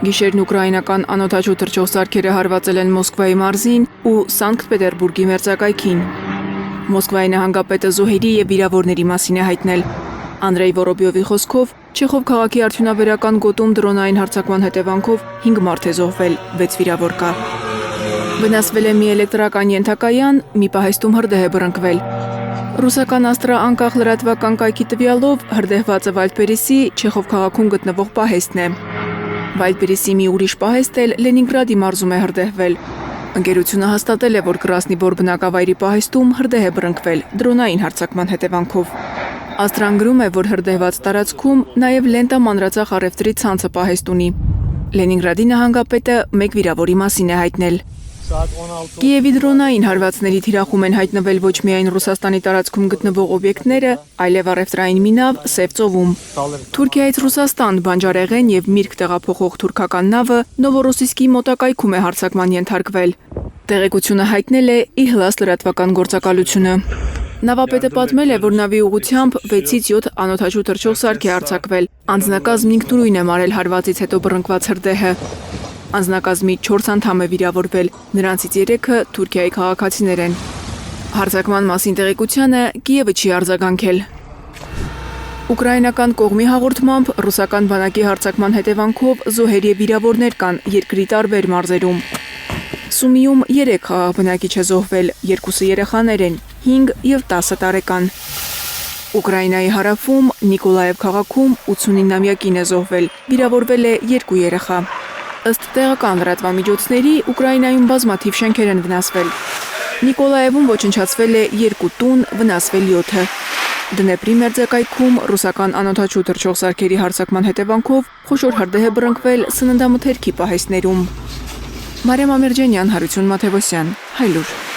Գիշերն ուկրաինական անօդաչու թռչող սարքերը հարվածել են Մոսկվայի մարզին ու Սանկտ Պետերբուրգի մերձակայքին։ Մոսկվայի նահանգապետը զոհերի եւ վիրավորների մասին է հայտնել։ Անդրեյ Վորոբյովի խոսքով Չեխով քաղաքի արդյունաբերական գոտում դրոնային հարձակման հետևանքով 5 մարդ է զոհվել, 6 վիրավոր կա։ Վնասվել է մի էլեկտրական ենթակայան, մի պահեստում հրդեհ է բռնկվել։ Ռուսական Աստրա անկախ լրատվական կայքի տվյալով հրդեհվածը Վայլդբերիսի Չեխով քաղաքում գտնվող պահեստն է։ Վայլդբերիսի մի ուրիշ պահեստ էլ Լենինգրադի մարզում է հրդեհվել։ Ընկերությունը հաստատել է, որ Կրասնիբոր բնակավայրի պահեստում հրդեհ է բռնկվել դրոնային հարձակման հետևանքով։ Աստրան գրում է, որ հրդեհված տարածքում նաև Լենտա մանրածախ առևտրի ցանցը պահեստ ունի։ Լենինգրադի նահանգապետը 1 վիրավորի մասին է հայտնել։ Կիևի դրոնային հարվածների թիրախում են հայտնվել ոչ միայն Ռուսաստանի տարածքում գտնվող օբյեկտները, այլև առևտրային մի նավ Սև ծովում։ Թուրքիայից Ռուսաստան բանջարեղեն եւ միրգ տեղափոխող թուրքական նավը Նովորոսիսկի մոտակայքում է հարձակման ենթարկվել։ Տեղեկությունը հայտնել է Իհլաս լրատվական գործակալությունը։ Նավապետը պատմել է, որ նավի ուղղությամբ 6-ից 7 անօդաչու թռչող սարք է արձակվել։ Անձնակազմն ինքնուրույն է մարել հարվածից հետո բռնկված հրդեհը։ Անձնակազմի 4 անդամ է վիրավորվել, նրանցից 3-ը Թուրքիայի քաղաքացիներ են։ Հարձակման մասին տեղեկությանը Կիևը չի արձագանքել։ Ուկրաինական կողմի հաղորդմամբ ռուսական բանակի հարձակման հետևանքով զոհեր եւ վիրավորներ կան երկրի տարբեր մարզերում։ Սումիում 3 խաղաղ բնակիչ է զոհվել, 2 երեխաներ են, 5 եւ 10 տարեկան։ Ուկրաինայի հարավում Նիկոլաև քաղաքում 89-ամյա կին է զոհվել, վիրավորվել է 2 երեխա։ Ըստ տեղական լրատվամիջոցների Ուկրաինայում բազմաթիվ շենքեր են վնասվել։ Նիկոլաևում ոչնչացվել է 2 տուն, վնասվել 7-ը։ Դնեպրի մերձակայքում ռուսական անօդաչու թռչող սարքերի հարձակման հետևանքով խոշոր հրդեհ է բռնկվել սննդամթերքի պահեստներում։ Մարիամ Ամիրջանյան, Հարություն Մաթևոսյան, Հայլուր։